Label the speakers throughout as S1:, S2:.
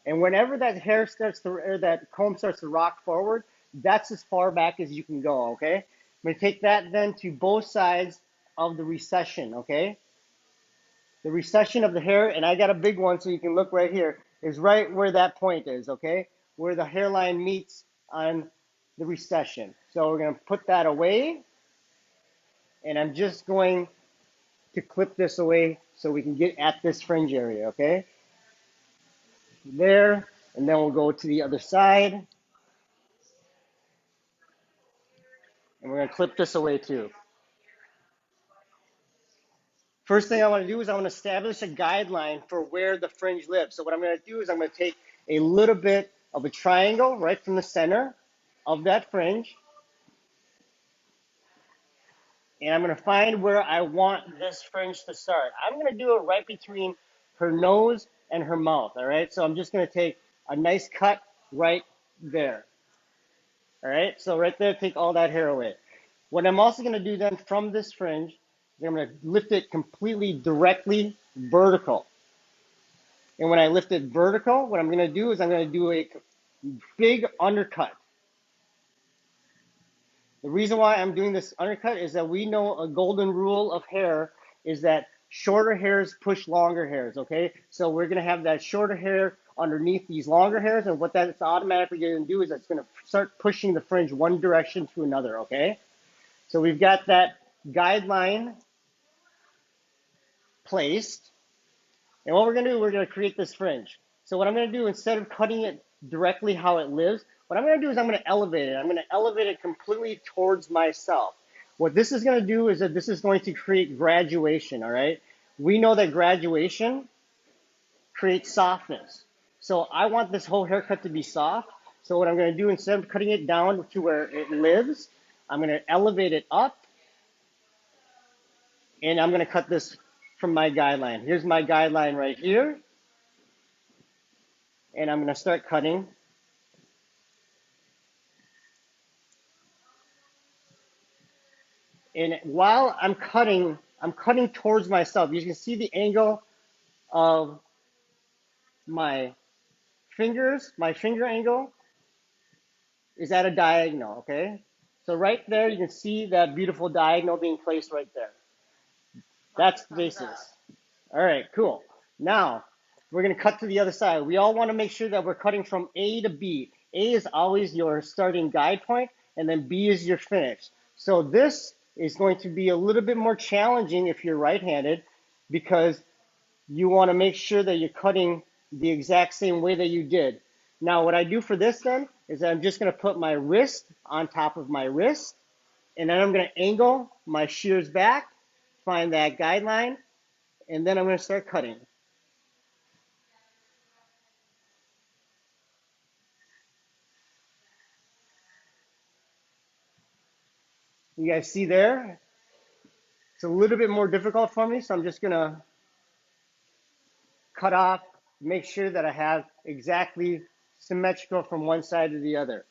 S1: And whenever that hair starts to, or that comb starts to rock forward, that's as far back as you can go, okay? I'm gonna take that then to both sides of the recession, okay? The recession of the hair, and I got a big one so you can look right here, is right where that point is, okay? Where the hairline meets on the recession. So we're gonna put that away, and I'm just going to clip this away so we can get at this fringe area, okay? There, and then we'll go to the other side, and we're gonna clip this away too. First thing I want to do is I want to establish a guideline for where the fringe lives. So what I'm going to do is I'm going to take a little bit of a triangle right from the center of that fringe, and I'm going to find where I want this fringe to start. I'm going to do it right between her nose and her mouth, all right? So I'm just going to take a nice cut right there, all right? So right there, take all that hair away. What I'm also going to do then from this fringe is I'm going to lift it completely directly vertical. And when I lift it vertical, what I'm going to do is I'm going to do a big undercut. The reason why I'm doing this undercut is that we know a golden rule of hair is that shorter hairs push longer hairs, okay? So we're going to have that shorter hair underneath these longer hairs, and what that's automatically going to do is it's going to start pushing the fringe one direction to another, okay? So we've got that guideline placed, and what we're going to do, we're going to create this fringe. So what I'm going to do, instead of cutting it directly how it lives, what I'm going to do is I'm going to elevate it. I'm going to elevate it completely towards myself. What this is going to do is that this is going to create graduation, all right? We know that graduation creates softness. So I want this whole haircut to be soft. So what I'm going to do, instead of cutting it down to where it lives, I'm going to elevate it up, and I'm going to cut this from my guideline. Here's my guideline right here, and I'm going to start cutting. And while I'm cutting towards myself. You can see the angle of my fingers. My finger angle is at a diagonal, okay? So right there, you can see that beautiful diagonal being placed right there. That's the basis. All right, cool. Now, we're going to cut to the other side. We all want to make sure that we're cutting from A to B. A is always your starting guide point, and then B is your finish. So this is going to be a little bit more challenging if you're right-handed, because you want to make sure that you're cutting the exact same way that you did. Now, what I do for this then is that I'm just going to put my wrist on top of my wrist, and then I'm going to angle my shears back, find that guideline, and then I'm going to start cutting. You guys see there? It's a little bit more difficult for me, so I'm just going to cut off, make sure that I have exactly symmetrical from one side to the other.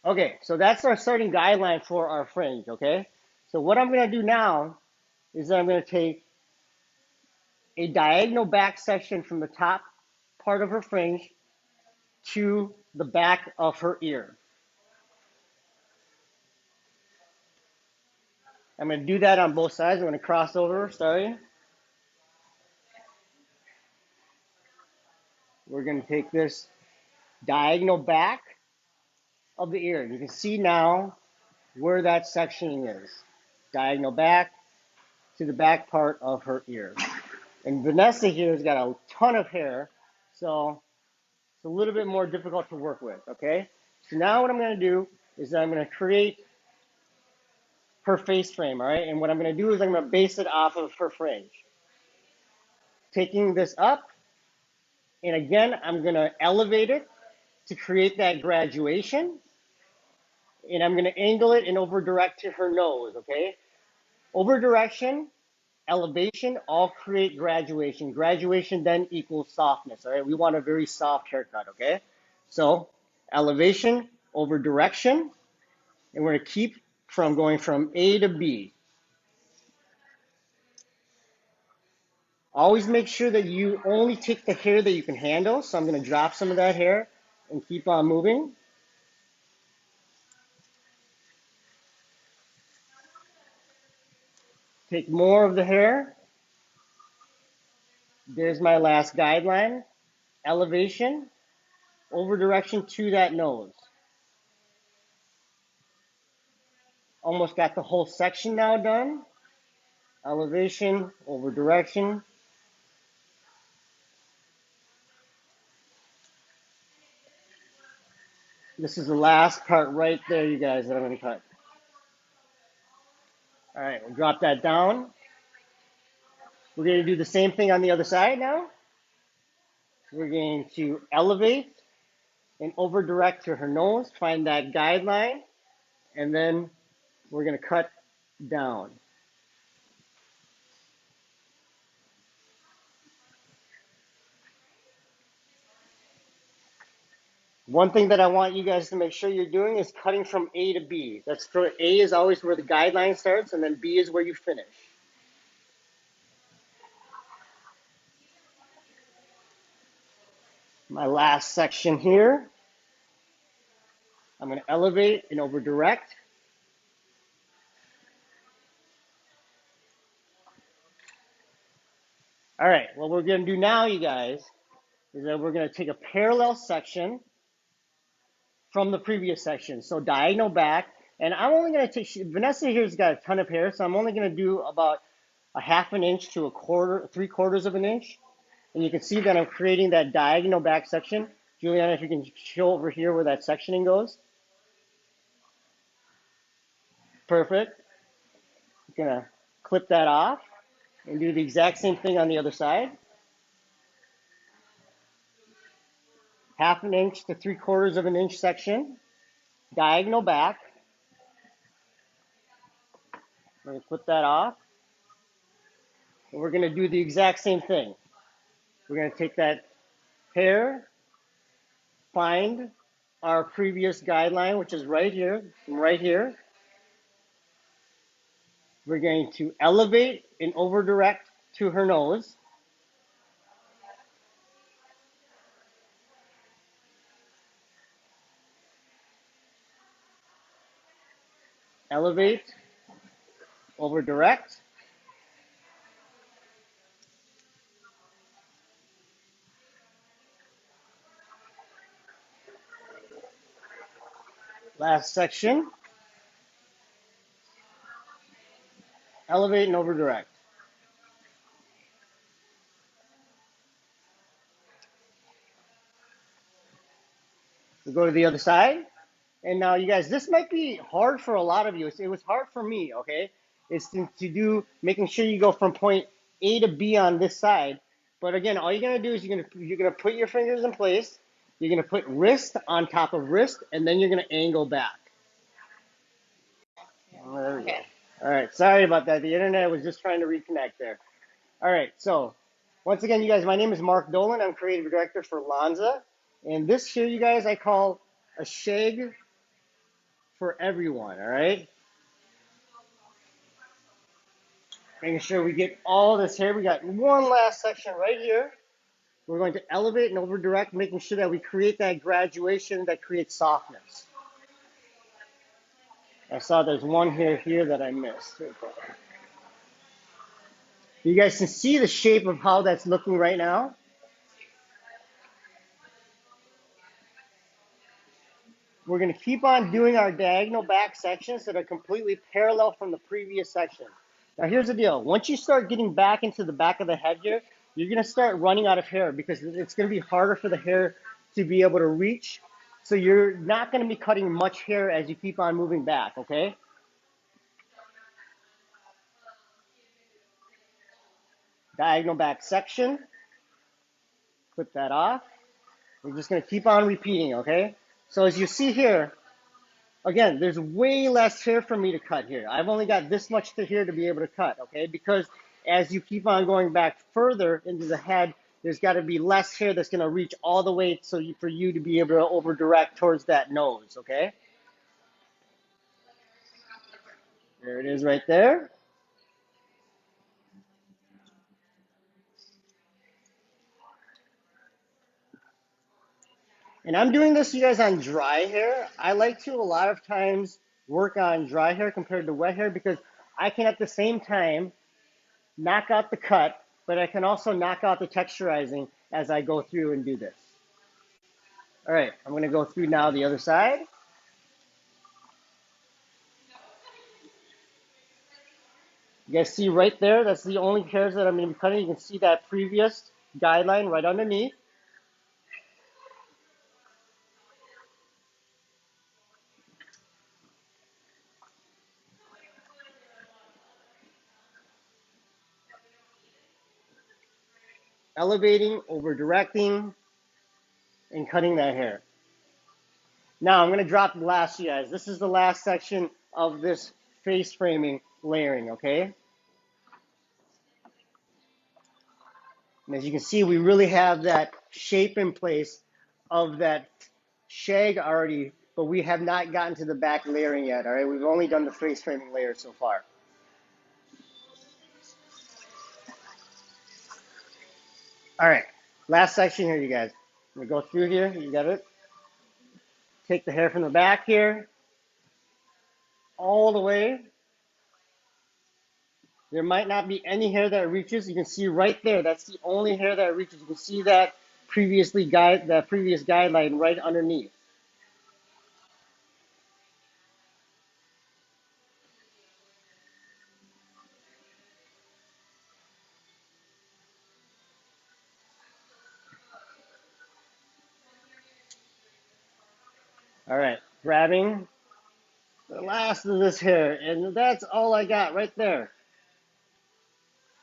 S1: Okay, so that's our starting guideline for our fringe, okay? So what I'm going to do now is that I'm going to take a diagonal back section from the top part of her fringe to the back of her ear. I'm going to do that on both sides. I'm going to cross over, sorry. We're going to take this diagonal back of the ear. You can see now where that sectioning is. Diagonal back to the back part of her ear. And Vanessa here has got a ton of hair, so it's a little bit more difficult to work with, okay? So now what I'm going to do is that I'm going to create her face frame, all right? And what I'm going to do is I'm going to base it off of her fringe. Taking this up, and again, I'm going to elevate it to create that graduation, and I'm going to angle it and over direct to her nose, okay? Over direction, elevation, all create graduation. Graduation then equals softness, all right? We want a very soft haircut, okay? So elevation over direction, and we're going to keep going from A to B. Always make sure that you only take the hair that you can handle. So I'm going to drop some of that hair and keep on moving. Take more of the hair. There's my last guideline. Elevation, over direction to that nose. Almost got the whole section now done. Elevation, over direction. This is the last part right there, you guys, that I'm going to cut. All right, we'll drop that down. We're going to do the same thing on the other side now. We're going to elevate and over direct to her nose, find that guideline, and then we're going to cut down. One thing that I want you guys to make sure you're doing is cutting from A to B. That's for A is always where the guideline starts, and then B is where you finish. My last section here, I'm going to elevate and over direct. All right, what we're going to do now, you guys, is that we're going to take a parallel section from the previous section. So diagonal back, and I'm only going to take, Vanessa here's got a ton of hair, so I'm only going to do about a half an inch to a quarter, 3/4 of an inch. And you can see that I'm creating that diagonal back section. Juliana, if you can show over here where that sectioning goes. Perfect. I'm going to clip that off and do the exact same thing on the other side. Half an inch to 3/4 of an inch section, diagonal back. I'm going to clip that off. And we're going to do the exact same thing. We're going to take that hair, find our previous guideline, which is right here, from right here. We're going to elevate and over direct to her nose. Elevate, over direct. Last section. Elevate and over direct. We go to the other side. And now, you guys, this might be hard for a lot of you. It was hard for me, okay? It's to do, making sure you go from point A to B on this side. But again, all you're gonna do is you're gonna put your fingers in place. You're gonna put wrist on top of wrist, and then you're gonna angle back. Oh, there we go. All right, sorry about that. The internet was just trying to reconnect there. All right, so once again, you guys, my name is Mark Dolan. I'm creative director for Lanza, and this here, you guys, I call a shag for everyone. All right. Making sure we get all this hair. We got one last section right here. We're going to elevate and over direct, making sure that we create that graduation that creates softness. I saw there's one hair here that I missed. You guys can see the shape of how that's looking right now. We're going to keep on doing our diagonal back sections that are completely parallel from the previous section. Now here's the deal. Once you start getting back into the back of the head here, you're going to start running out of hair because it's going to be harder for the hair to be able to reach. So you're not going to be cutting much hair as you keep on moving back, okay? Diagonal back section. Clip that off. We're just going to keep on repeating, okay? So as you see here, again, there's way less hair for me to cut here. I've only got this much to here to be able to cut, okay? Because as you keep on going back further into the head, there's got to be less hair that's going to reach all the way for you to be able to over direct towards that nose, okay? There it is right there. And I'm doing this, you guys, on dry hair. I like to a lot of times work on dry hair compared to wet hair because I can at the same time knock out the cut, but I can also knock out the texturizing as I go through and do this. All right, I'm gonna go through now the other side. You guys see right there, that's the only hairs that I'm gonna be cutting. You can see that previous guideline right underneath. Elevating, over directing, and cutting that hair. Now I'm going to drop the last, you guys. This is the last section of this face framing layering, okay? And as you can see, we really have that shape in place of that shag already, but we have not gotten to the back layering yet, all right? We've only done the face framing layer so far. All right, last section here, you guys. I'm going to go through here. You got it? Take the hair from the back here, all the way. There might not be any hair that reaches. You can see right there. That's the only hair that reaches. You can see that previous guideline right underneath. All right, grabbing the last of this hair, and that's all I got right there.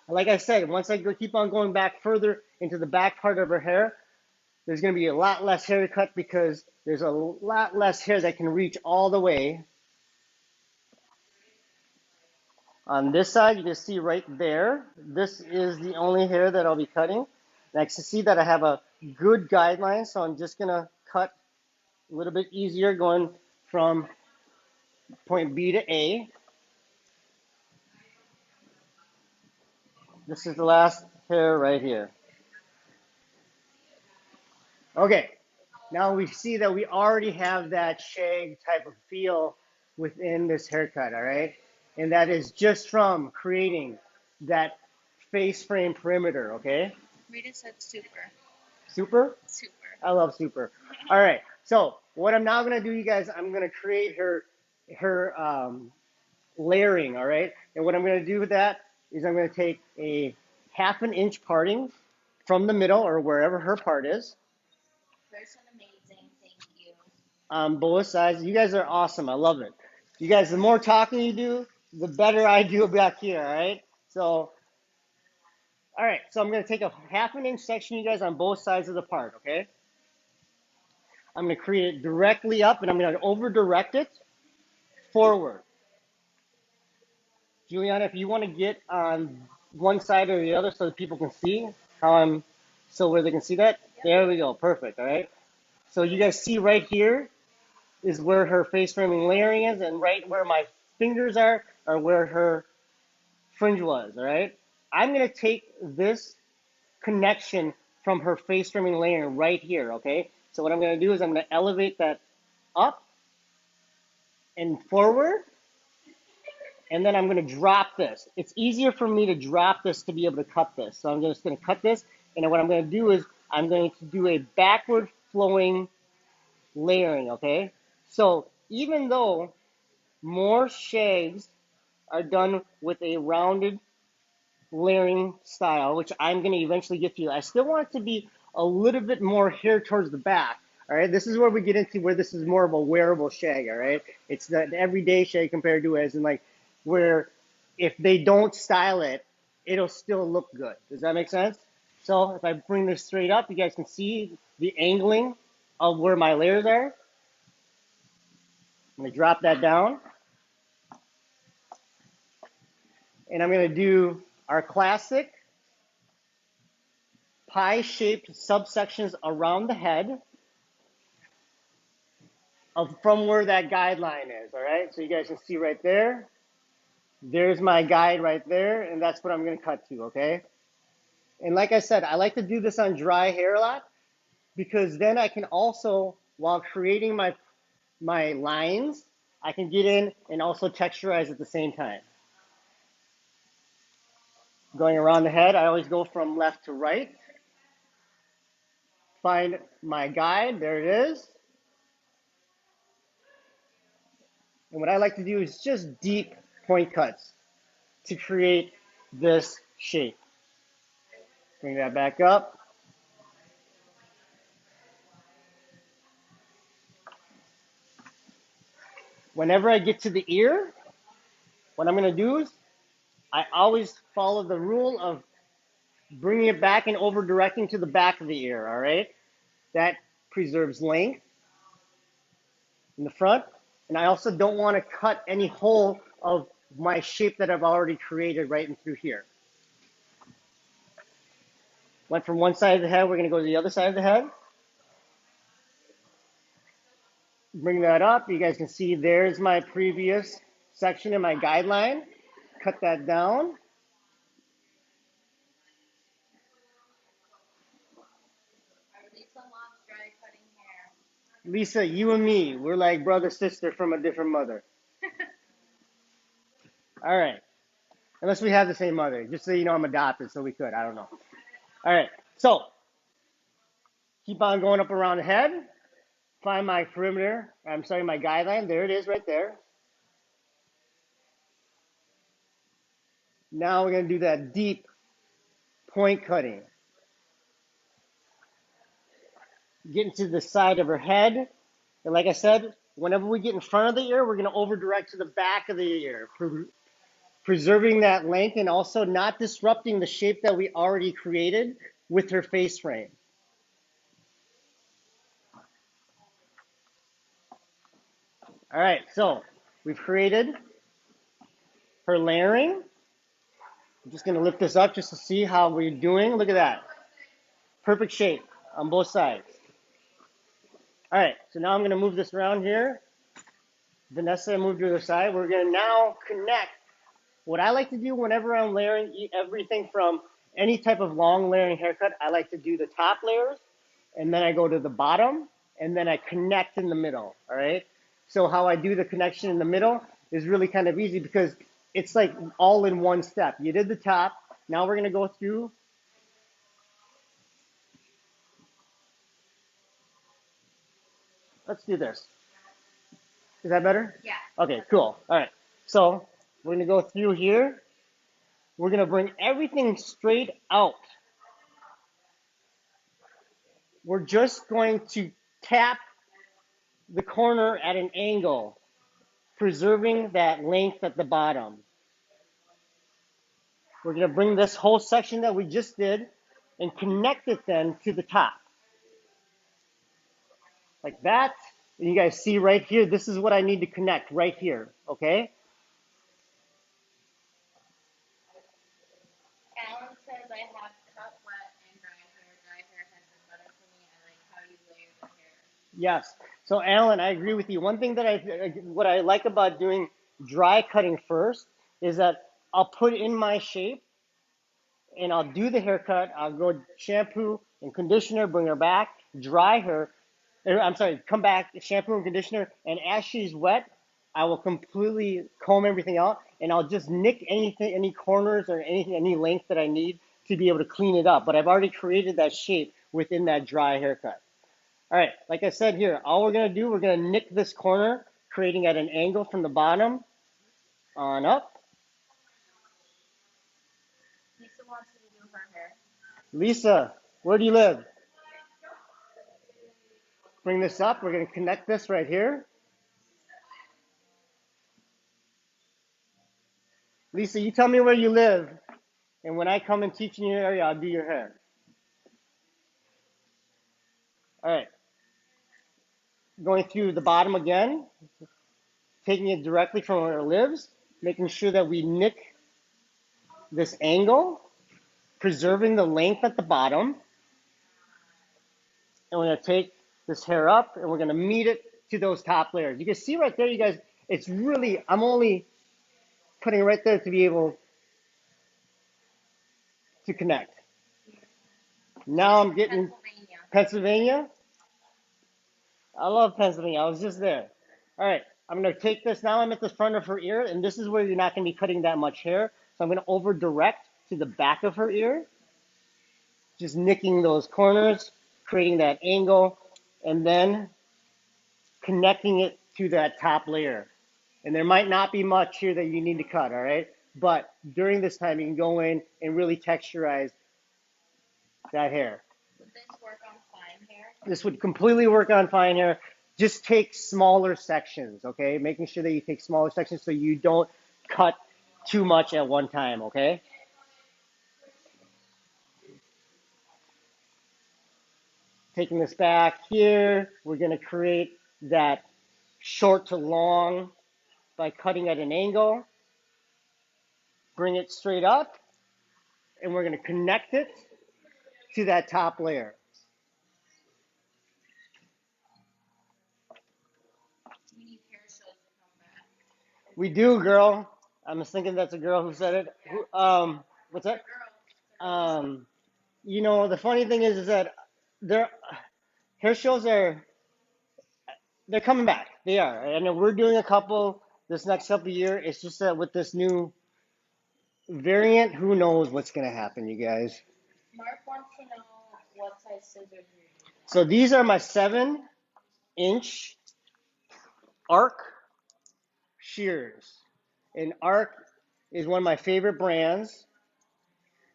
S1: Like I said, once I keep on going back further into the back part of her hair, there's going to be a lot less hair cut because there's a lot less hair that can reach all the way. On this side, you can see right there, this is the only hair that I'll be cutting. Next, to see that I have a good guideline, so I'm just going to cut a little bit easier going from point B to A. This is the last hair right here. Okay, now we see that we already have that shag type of feel within this haircut, all right? And that is just from creating that face frame perimeter, okay?
S2: Rita said super.
S1: Super?
S2: Super.
S1: I love super. All right, so what I'm now gonna do, you guys, I'm gonna create her layering, all right? And what I'm gonna do with that is I'm gonna take a 1/2 inch parting from the middle or wherever her part is.
S2: Person amazing. Thank you.
S1: On both sides. You guys are awesome. I love it. You guys, the more talking you do, the better I do back here, all right? So, all right, so I'm going to take a 1/2 inch section, you guys, on both sides of the part, okay? I'm going to create it directly up, and I'm going to over direct it forward. Juliana, if you want to get on one side or the other so that people can see how I'm, so where they can see that, yep. There we go, perfect, all right? So you guys see right here is where her face framing layering is, and right where my fingers are where her fringe was, all right? I'm going to take this connection from her face framing layering right here, okay? So what I'm going to do is I'm going to elevate that up and forward, and then I'm going to drop this. It's easier for me to drop this to be able to cut this. So I'm just going to cut this, and then what I'm going to do is I'm going to do a backward flowing layering, okay? So even though more shags are done with a rounded layering style, which I'm going to eventually get to, I still want it to be a little bit more hair towards the back. All right, this is where we get into where this is more of a wearable shag. All right, it's the everyday shag compared to as in like where if they don't style it, it'll still look good. Does that make sense? So if I bring this straight up, you guys can see the angling of where my layers are. I'm going to drop that down. And I'm going to do our classic pie-shaped subsections around the head of from where that guideline is, all right? So you guys can see right there. There's my guide right there, and that's what I'm going to cut to, okay? And like I said, I like to do this on dry hair a lot because then I can also, while creating my lines, I can get in and also texturize at the same time. Going around the head, I always go from left to right. Find my guide, there it is. And what I like to do is just deep point cuts to create this shape. Bring that back up. Whenever I get to the ear, what I'm going to do is I always follow the rule of bringing it back and over directing to the back of the ear, all right? That preserves length in the front. And I also don't want to cut any hole of my shape that I've already created right in through here. Went from one side of the head, we're going to go to the other side of the head. Bring that up. You guys can see there's my previous section in my guideline. Cut that down.
S2: Lisa loves dry cutting hair.
S1: Lisa, you and me, we're like brother, sister from a different mother. All right. Unless we have the same mother. Just so you know, I'm adopted, so we could. I don't know. All right. So keep on going up around the head. Find my perimeter. I'm sorry, my guideline. There it is right there. Now we're going to do that deep point cutting. Getting to the side of her head. And like I said, whenever we get in front of the ear, we're going to over direct to the back of the ear, preserving that length and also not disrupting the shape that we already created with her face frame. All right, so we've created her layering. I'm just going to lift this up just to see how we're doing. Look at that. Perfect shape on both sides. All right, so now I'm going to move this around here. Vanessa moved to the other side. We're going to now connect. What I like to do whenever I'm layering everything from any type of long layering haircut, I like to do the top layers, and then I go to the bottom, and then I connect in the middle, all right? So how I do the connection in the middle is really kind of easy because it's like all in one step. You did the top, now we're going to go through. Let's do this. Is that better?
S2: Yeah.
S1: Okay, cool. All right. So we're going to go through here. We're going to bring everything straight out. We're just going to tap the corner at an angle, preserving that length at the bottom. We're going to bring this whole section that we just did and connect it then to the top. Like that. And you guys see right here, this is what I need to connect right here, okay?
S2: Alan says I have cut, wet, and dry hair. Dry hair has been better for me. I like how you layer the hair.
S1: Yes. So Alan, I agree with you. One thing that what I like about doing dry cutting first is that I'll put in my shape and I'll do the haircut. I'll go shampoo and conditioner, bring her back, dry her. I'm sorry, come back, shampoo and conditioner, and as she's wet, I will completely comb everything out, and I'll just nick anything, any corners or anything, any length that I need to be able to clean it up. But I've already created that shape within that dry haircut. All right, like I said here, all we're gonna do, we're gonna nick this corner, creating at an angle from the bottom on up.
S2: Lisa wants you to do her hair.
S1: Lisa, where do you live? Bring this up. We're going to connect this right here. Lisa, you tell me where you live, and when I come and teach in your area, I'll do your hair. All right. Going through the bottom again, taking it directly from where it lives, making sure that we nick this angle, preserving the length at the bottom. And we're going to take this hair up, and we're going to meet it to those top layers. You can see right there, you guys, it's really, I'm only putting it right there to be able to connect. Now I'm getting,
S2: Pennsylvania.
S1: Pennsylvania? I love Pennsylvania. I was just there. All right, I'm gonna take this now. I'm at the front of her ear, and this is where you're not gonna be cutting that much hair. So I'm gonna over direct to the back of her ear, just nicking those corners, creating that angle, and then connecting it to that top layer. And there might not be much here that you need to cut, all right? But during this time, you can go in and really texturize that hair.
S2: Would this work on fine hair?
S1: This would completely work on fine hair. Just take smaller sections, okay? Making sure that you take smaller sections so you don't cut too much at one time, okay? Taking this back here, we're gonna create that short to long by cutting at an angle. Bring it straight up, and we're gonna connect it to that top layer.
S2: We need hair shows to come back.
S1: We do, girl. I'm just thinking that's a girl who said it. What's that?
S2: Girl,
S1: Um, the funny thing is that their hair shows they're coming back. They are, and we're doing a couple this next couple of year. It's just that with this new variant, who knows what's gonna happen, you guys.
S2: Mark wants to know what size scissors you're using.
S1: So these are my 7-inch arc shears, and arc is one of my favorite brands,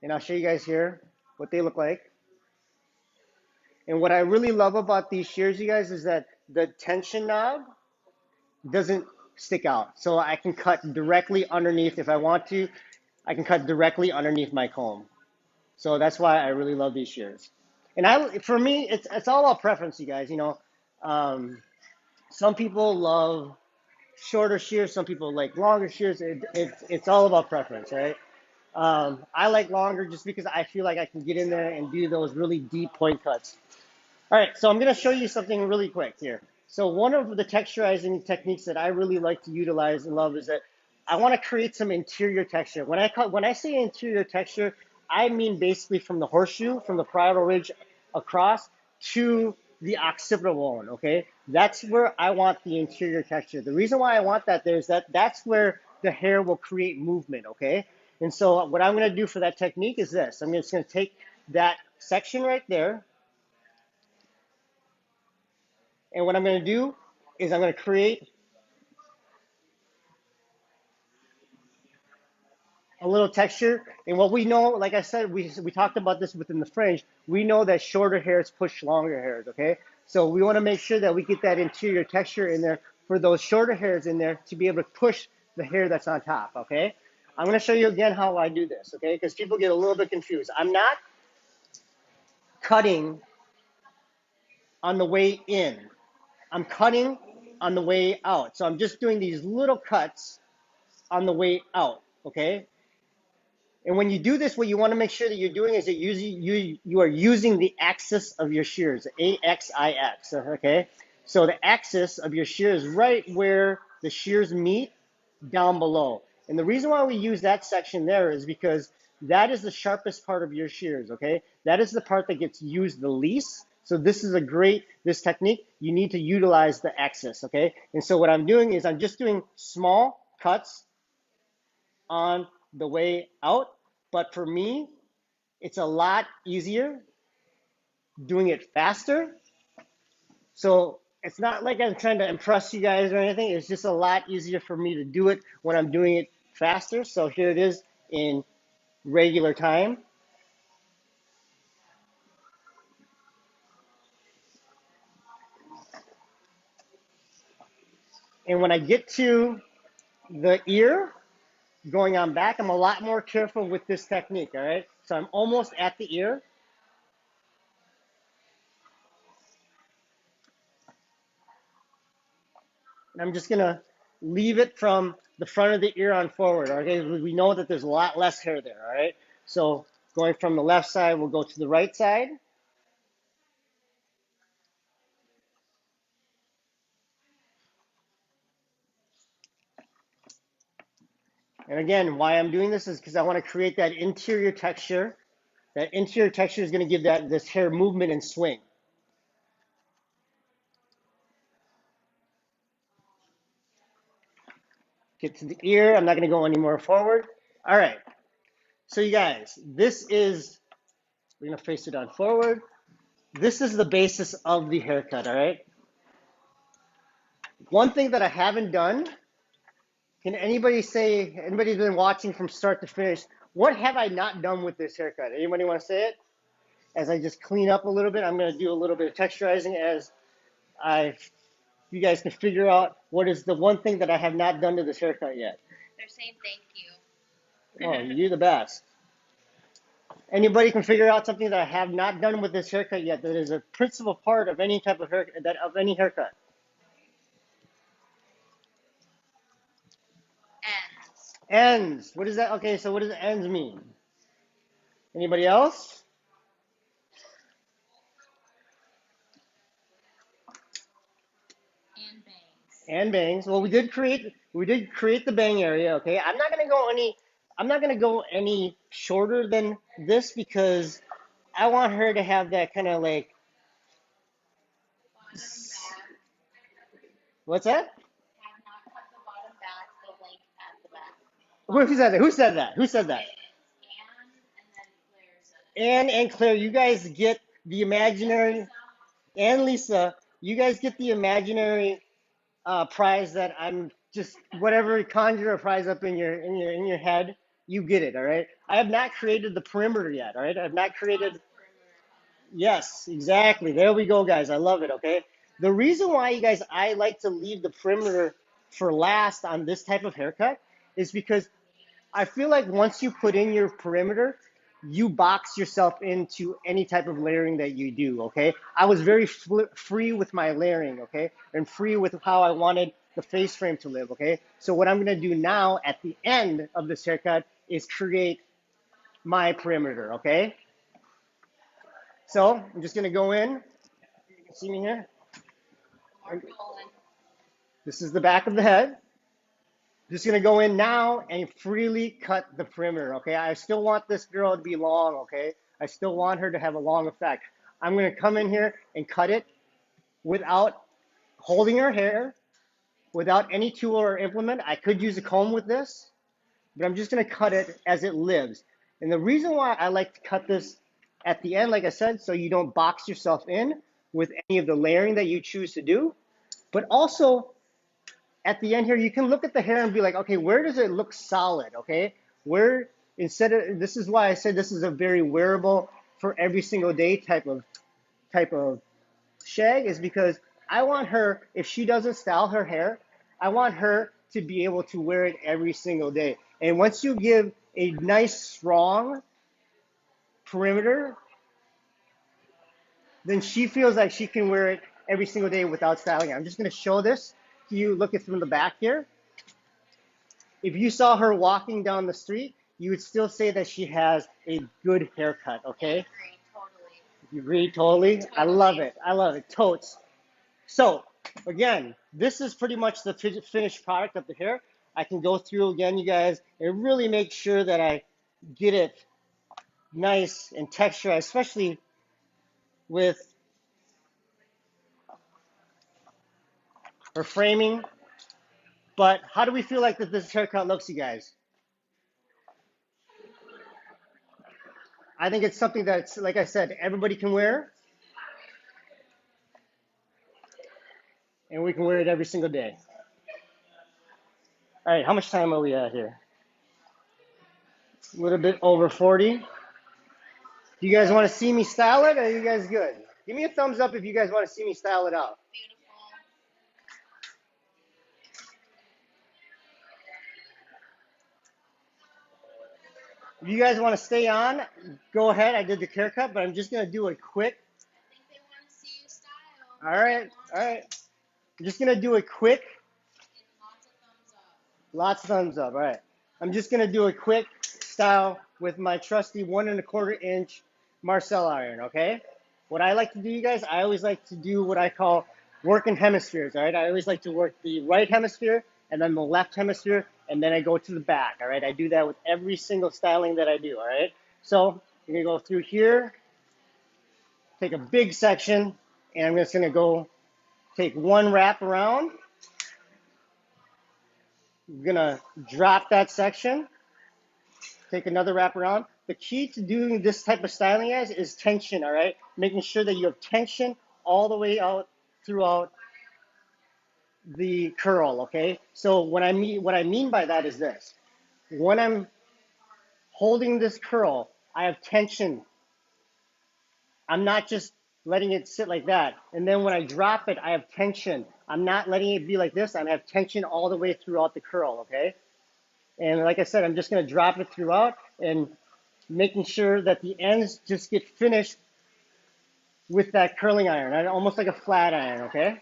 S1: and I'll show you guys here what they look like. And what I really love about these shears, you guys, is that the tension knob doesn't stick out. So I can cut directly underneath if I want to. I can cut directly underneath my comb. So that's why I really love these shears. And for me, it's all about preference, you guys. Some people love shorter shears. Some people like longer shears. It's all about preference, right? I like longer just because I feel like I can get in there and do those really deep point cuts. All right, so I'm going to show you something really quick here. So one of the texturizing techniques that I really like to utilize and love is that I want to create some interior texture. When I say interior texture, I mean basically from the horseshoe, from the parietal ridge across to the occipital bone, okay? That's where I want the interior texture. The reason why I want that there is that that's where the hair will create movement, okay? And so what I'm going to do for that technique is this. I'm just going to take that section right there, and what I'm going to do is I'm going to create a little texture. And what we know, like I said, we talked about this within the fringe. We know that shorter hairs push longer hairs, okay? So we want to make sure that we get that interior texture in there for those shorter hairs in there to be able to push the hair that's on top, okay? I'm going to show you again how I do this, okay? Because people get a little bit confused. I'm not cutting on the way in. I'm cutting on the way out. So I'm just doing these little cuts on the way out, okay? And when you do this, what you want to make sure that you're doing is that you are using the axis of your shears, AXIX, okay? So the axis of your shears is right where the shears meet down below. And the reason why we use that section there is because that is the sharpest part of your shears, okay? That is the part that gets used the least. So this technique, you need to utilize the axis, okay? And so what I'm doing is I'm just doing small cuts on the way out, but for me, it's a lot easier doing it faster. So it's not like I'm trying to impress you guys or anything. It's just a lot easier for me to do it when I'm doing it faster. So here it is in regular time. And when I get to the ear going on back, I'm a lot more careful with this technique, all right? So I'm almost at the ear. And I'm just gonna leave it from the front of the ear on forward, okay? We know that there's a lot less hair there, all right? So going from the left side, we'll go to the right side. And again, why I'm doing this is because I want to create that interior texture. That interior texture is going to give this hair movement and swing. Get to the ear. I'm not going to go any more forward. All right. So you guys, we're going to face it on forward. This is the basis of the haircut, all right? One thing that I haven't done, can anybody say, anybody's been watching from start to finish, what have I not done with this haircut? Anybody want to say it? As I just clean up a little bit, I'm going to do a little bit of texturizing as you guys can figure out what is the one thing that I have not done to this haircut yet.
S2: They're saying thank you.
S1: Oh, you're the best. Anybody can figure out something that I have not done with this haircut yet that is a principal part of any type of haircut, of any haircut.
S2: Ends.
S1: Ends. What is that? Okay, so what does ends mean? Anybody else?
S2: And bangs.
S1: And bangs. Well, we did create the bang area. Okay, I'm not gonna go any shorter than this because I want her to have that kind of like.
S2: Bottom back.
S1: What's that?
S2: Have not cut the bottom back, the length at the back.
S1: Who said that? Who said that? Who said that?
S2: And then Claire said it.
S1: And Claire, you guys get the imaginary, and Lisa, you guys get the imaginary prize that I'm just whatever conjure a prize up in your head, you get it. All right. I have not created the perimeter yet. All right. I have not created. Yes, exactly. There we go, guys. I love it. Okay. The reason why you guys I like to leave the perimeter for last on this type of haircut is because I feel like once you put in your perimeter, you box yourself into any type of layering that you do, okay? I was very free with my layering, okay? And free with how I wanted the face frame to live, okay? So what I'm gonna do now at the end of this haircut is create my perimeter, okay? So I'm just gonna go in. You can see me here. This is the back of the head. Just gonna go in now and freely cut the perimeter, okay? I still want this girl to be long, okay? I still want her to have a long effect. I'm gonna come in here and cut it without holding her hair, without any tool or implement. I could use a comb with this, but I'm just gonna cut it as it lives. And the reason why I like to cut this at the end, like I said, so you don't box yourself in with any of the layering that you choose to do, but also at the end here, you can look at the hair and be like, okay, where does it look solid? Okay, where instead of this is why I said this is a very wearable for every single day type of shag is because I want her, if she doesn't style her hair, I want her to be able to wear it every single day. And once you give a nice strong perimeter, then she feels like she can wear it every single day without styling it. I'm just going to show this to you. Look at from the back here. If you saw her walking down the street, you would still say that she has a good haircut, okay? You agree totally? I love it. I love it. Totes. So, again, this is pretty much the finished product of the hair. I can go through again, you guys, and really make sure that I get it nice and texturized, especially with her framing. But how do we feel like that this haircut looks, you guys? I think it's something that's, like I said, everybody can wear, and we can wear it every single day. All right, how much time are we at here? A little bit over 40. Do you guys want to see me style it, or are you guys good? Give me a thumbs up if you guys want to see me style it out. If you guys want to stay on, go ahead. I did the haircut, but I'm just going to do a quick.
S2: I think they want to see you style.
S1: All right, all right. I'm just going to do a quick.
S2: Lots of thumbs up.
S1: Lots of thumbs up. All right. I'm just going to do a quick style with my trusty 1¼ inch Marcel iron, okay? What I like to do, you guys, I always like to do what I call working hemispheres, all right? I always like to work the right hemisphere and then the left hemisphere, and then I go to the back, all right? I do that with every single styling that I do, all right? So I'm going to go through here, take a big section, and I'm just going to go take one wrap around. You're gonna drop that section, take another wrap around. The key to doing this type of styling, guys, is tension, all right? Making sure that you have tension all the way out throughout the curl, okay? So what I mean by that is this. When I'm holding this curl, I have tension. I'm not just letting it sit like that. And then when I drop it, I have tension. I'm not letting it be like this. I have tension all the way throughout the curl, okay? And like I said, I'm just gonna drop it throughout and making sure that the ends just get finished with that curling iron, almost like a flat iron, okay?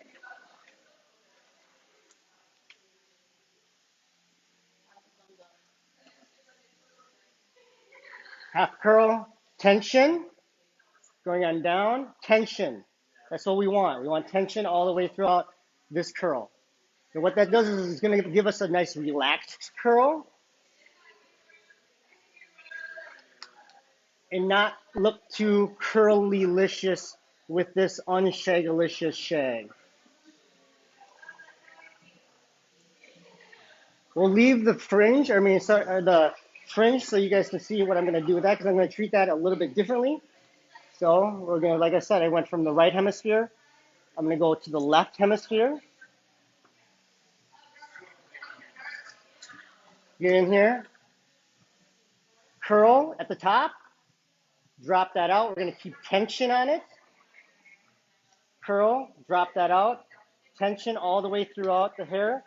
S1: Half curl, tension, going on down, tension. That's what we want. We want tension all the way throughout this curl. And what that does is it's going to give us a nice relaxed curl and not look too curly-licious with this unshagalicious shag. We'll leave the fringe, the fringe so you guys can see what I'm going to do with that because I'm going to treat that a little bit differently. So we're going to, like I said, I went from the right hemisphere. I'm going to go to the left hemisphere. Get in here. Curl at the top. Drop that out. We're going to keep tension on it. Curl, drop that out. Tension all the way throughout the hair.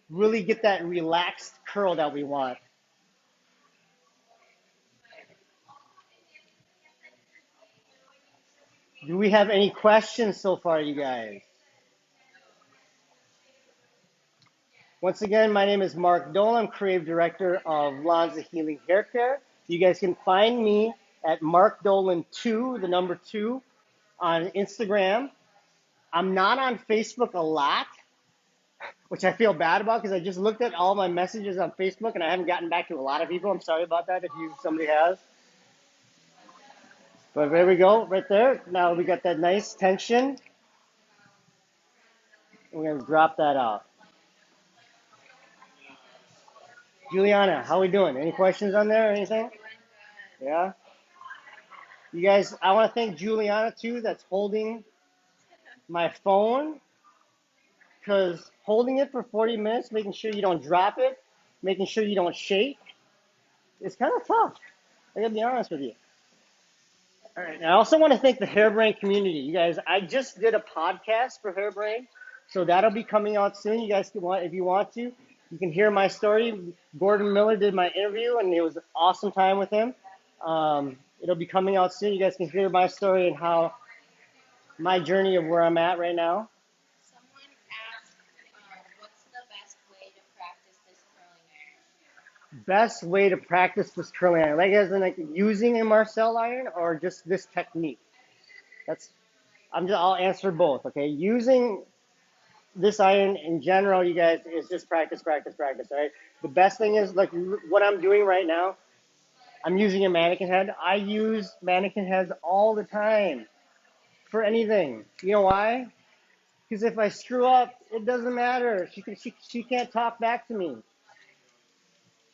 S1: Really get that relaxed curl that we want. Do we have any questions so far, you guys? Once again, my name is Mark Dolan. I'm Creative Director of Lanza Healing Hair Care. You guys can find me at Mark Dolan2, the number 2, on Instagram. I'm not on Facebook a lot, which I feel bad about because I just looked at all my messages on Facebook and I haven't gotten back to a lot of people. I'm sorry about that if somebody has. But there we go, right there. Now we got that nice tension. We're gonna drop that out. Juliana, how we doing? Any questions on there or anything? Yeah. You guys, I want to thank Juliana too. That's holding my phone because holding it for 40 minutes, making sure you don't drop it, making sure you don't shake, it's kind of tough. I gotta be honest with you. All right. And I also want to thank the Hairbrain community. You guys, I just did a podcast for Hairbrain, so that'll be coming out soon. You guys can if you want to, you can hear my story. Gordon Miller did my interview, and it was an awesome time with him. It'll be coming out soon. You guys can hear my story and how my journey of where I'm at right now.
S2: Someone asked, what's the best way to practice this curling iron?
S1: Best way to practice this curling iron, like as in like using a Marcel iron or just this technique. That's I'll answer both. Okay, using this iron in general, you guys, is just practice, practice, practice. All right. The best thing is like what I'm doing right now. I'm using a mannequin head. I use mannequin heads all the time for anything. You know why? Because if I screw up, it doesn't matter. She can't talk back to me.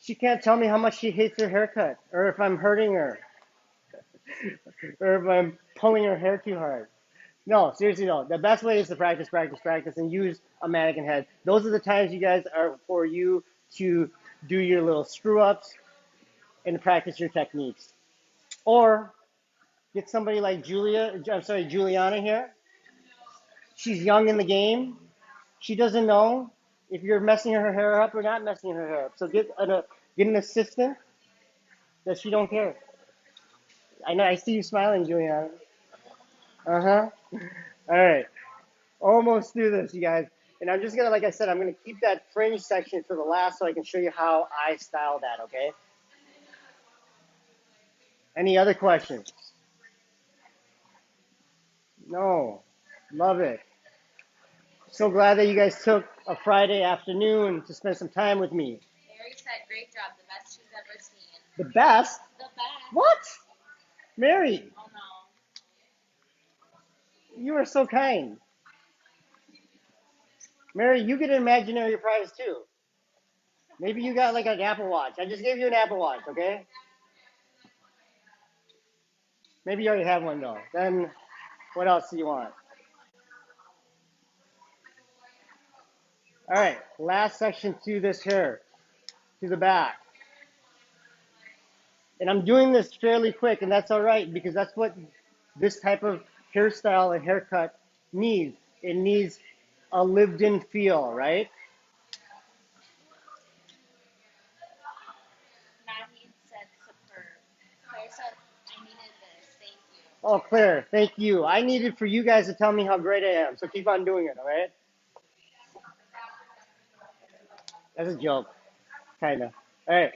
S1: She can't tell me how much she hates her haircut, or if I'm hurting her, or if I'm pulling her hair too hard. No, seriously, no. The best way is to practice, practice, practice, and use a mannequin head. Those are the times you guys are for you to do your little screw ups and practice your techniques. Or get somebody like Juliana here. She's young in the game. She doesn't know if you're messing her hair up or not messing her hair up. So get an assistant that she don't care. I know I see you smiling, Juliana. Uh-huh. All right. Almost through this, you guys. And I'm just gonna, like I said, I'm gonna keep that fringe section for the last so I can show you how I style that, okay? Any other questions? No. Love it. So glad that you guys took a Friday afternoon to spend some time with me.
S2: Mary said, great job, the best she's ever seen.
S1: The best?
S2: The best.
S1: What? Mary,
S2: Oh no.
S1: you are so kind. Mary, you get an imaginary prize too. Maybe you got like an Apple Watch. I just gave you an Apple Watch, okay? Maybe you already have one though. Then what else do you want? All right, last section to this hair, to the back. And I'm doing this fairly quick, and that's all right because that's what this type of hairstyle and haircut needs. It needs a lived-in feel, right?
S2: Nahid said superb. Claire said, I needed this. Thank you.
S1: Oh, Claire, thank you. I needed for you guys to tell me how great I am, so keep on doing it, all right? That's a joke, kind of. All right,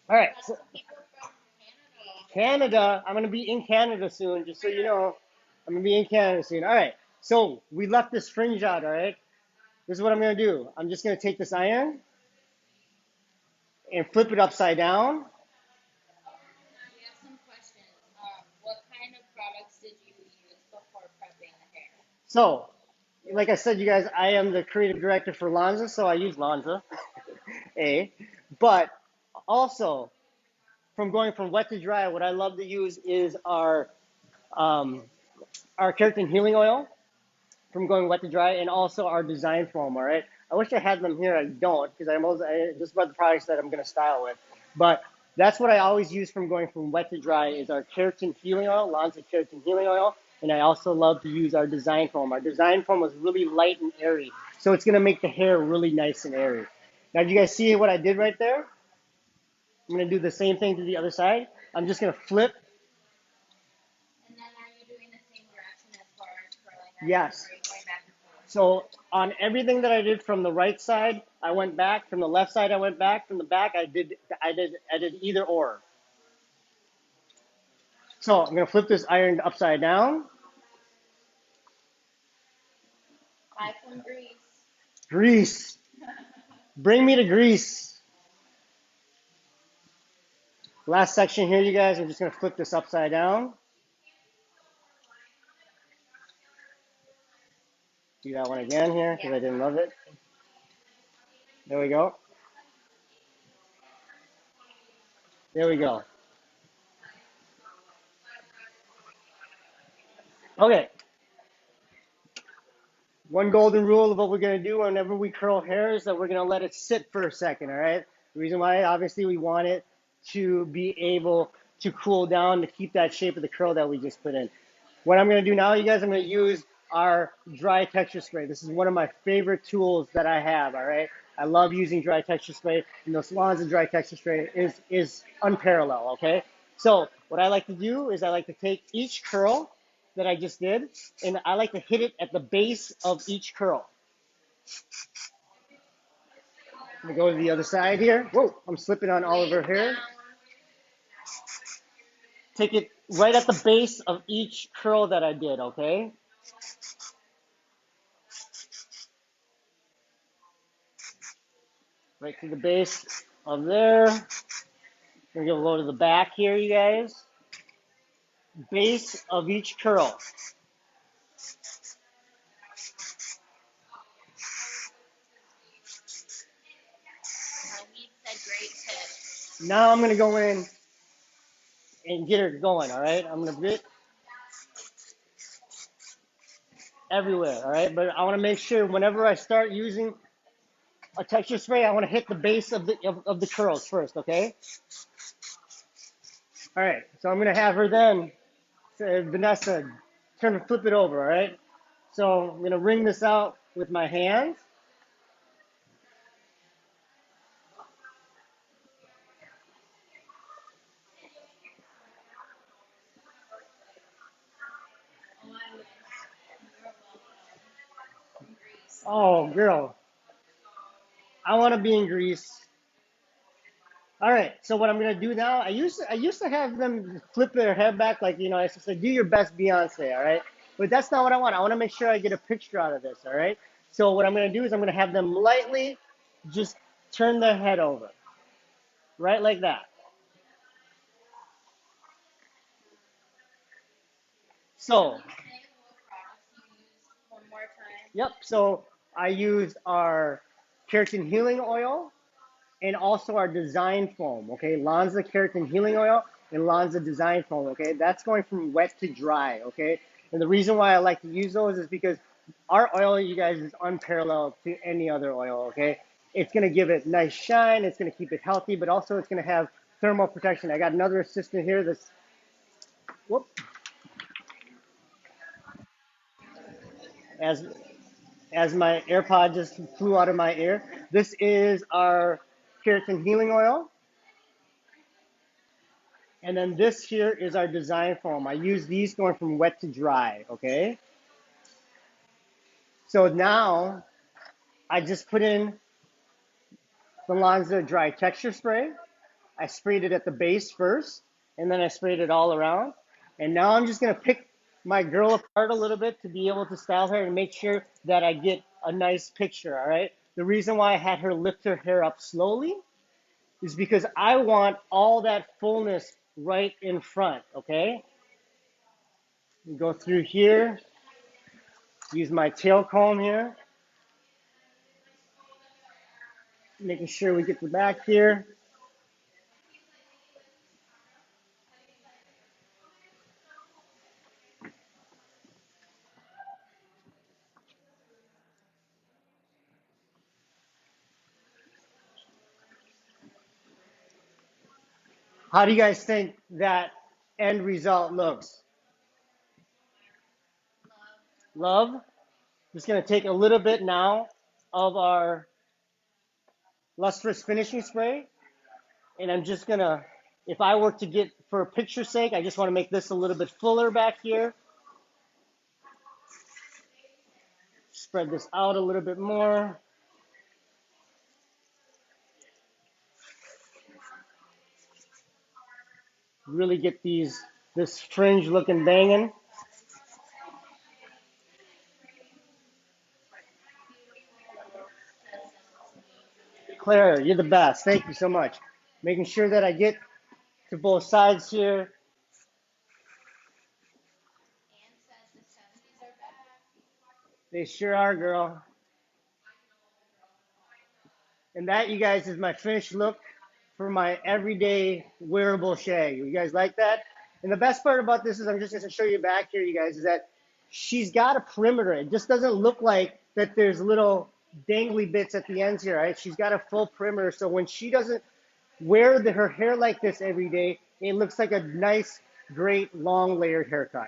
S1: all right.
S2: Got
S1: So
S2: some people from Canada.
S1: Canada, I'm gonna be in Canada soon, just so you know. I'm gonna be in Canada soon. All right. So we left this fringe out, all right? This is what I'm gonna do. I'm just gonna take this iron and flip it upside down.
S2: We have some questions. What kind of products did you use before prepping the hair?
S1: So, like I said, you guys, I am the creative director for Lanza, so I use Lanza, A. But also, from going from wet to dry, what I love to use is um, our keratin healing oil from going wet to dry, and also our design foam. All right. I wish I had them here. I don't because I just about the products that I'm gonna style with. But that's what I always use from going from wet to dry is our keratin healing oil, Lanza keratin healing oil, and I also love to use our design foam. Our design foam is really light and airy, so it's gonna make the hair really nice and airy. Now, do you guys see what I did right there? I'm gonna do the same thing to the other side. I'm just gonna flip.
S2: And then are you doing the same direction as far as curling it?
S1: Yes.
S2: Or are you going back and forth?
S1: So on everything that I did from the right side, I went back. From the left side, I went back. From the back, I did either or. So I'm gonna flip this iron upside down.
S2: Buy some grease.
S1: Grease. Bring me to Greece. Last section here, you guys. I'm just gonna flip this upside down. Do that one again here because
S2: Yeah.
S1: I didn't love it. There we go. There we go. Okay. One golden rule of what we're going to do whenever we curl hair is that we're going to let it sit for a second, all right? The reason why, obviously, we want it to be able to cool down to keep that shape of the curl that we just put in. What I'm going to do now, you guys, I'm going to use our dry texture spray. This is one of my favorite tools that I have, all right? I love using dry texture spray, and the salons and dry texture spray is unparalleled, okay? So what I like to do is I like to take each curl that I just did, and I like to hit it at the base of each curl. I'm gonna go to the other side here. Whoa, I'm slipping on all of her hair. Take it right at the base of each curl that I did, okay? Right to the base of there. We're gonna go to the back here, you guys. Base of each curl.
S2: Nahid said great tip.
S1: Now I'm gonna go in and get her going, all right? I'm gonna get everywhere, all right? But I wanna make sure whenever I start using a texture spray, I wanna hit the base of the curls first, okay? All right, so I'm gonna have her then, Vanessa, flip it over, all right? So I'm gonna wring this out with my hands.
S2: Oh, I wish. You're welcome. From Greece.
S1: Oh, girl, I wanna be in Greece. All right, so what I'm gonna do now, I used to have them flip their head back, like I used to say, do your best Beyonce, all right? But that's not what I want. I want to make sure I get a picture out of this, all right? So what I'm gonna do is I'm gonna have them lightly just turn their head over, right like that.
S2: Can
S1: So,
S2: you say what products you used one more time?
S1: yep. So I used our keratin healing oil and also our design foam, okay? Lanza keratin healing oil and Lanza design foam, okay? That's going from wet to dry, okay? And the reason why I like to use those is because our oil, you guys, is unparalleled to any other oil, okay? It's gonna give it nice shine, it's gonna keep it healthy, but also it's gonna have thermal protection. I got another assistant here that's, whoop, as as my AirPod just flew out of my ear. This is our keratin healing oil. And then this here is our design foam. I use these going from wet to dry, okay? So now I just put in the Lanza dry texture spray. I sprayed it at the base first, and then I sprayed it all around. And now I'm just gonna pick my girl apart a little bit to be able to style her and make sure that I get a nice picture, all right? The reason why I had her lift her hair up slowly is because I want all that fullness right in front, okay? Go through here, use my tail comb here, making sure we get the back here. How do you guys think that end result looks? Love? Just gonna take a little bit now of our lustrous finishing spray, and I'm just gonna, if I were to get, for picture's sake, I just wanna make this a little bit fuller back here. Spread this out a little bit more. Really get this fringe looking banging. Claire, you're the best. Thank you so much. Making sure that I get to both sides here.
S2: Anne says the testes are back.
S1: They sure are, girl. And that, you guys, is my finished look for my everyday wearable shag. You guys like that? And the best part about this is I'm just going to show you back here, you guys, is that she's got a perimeter. It just doesn't look like that there's little dangly bits at the ends here, right? She's got a full perimeter. So when she doesn't wear her hair like this every day, it looks like a nice, great, long layered haircut.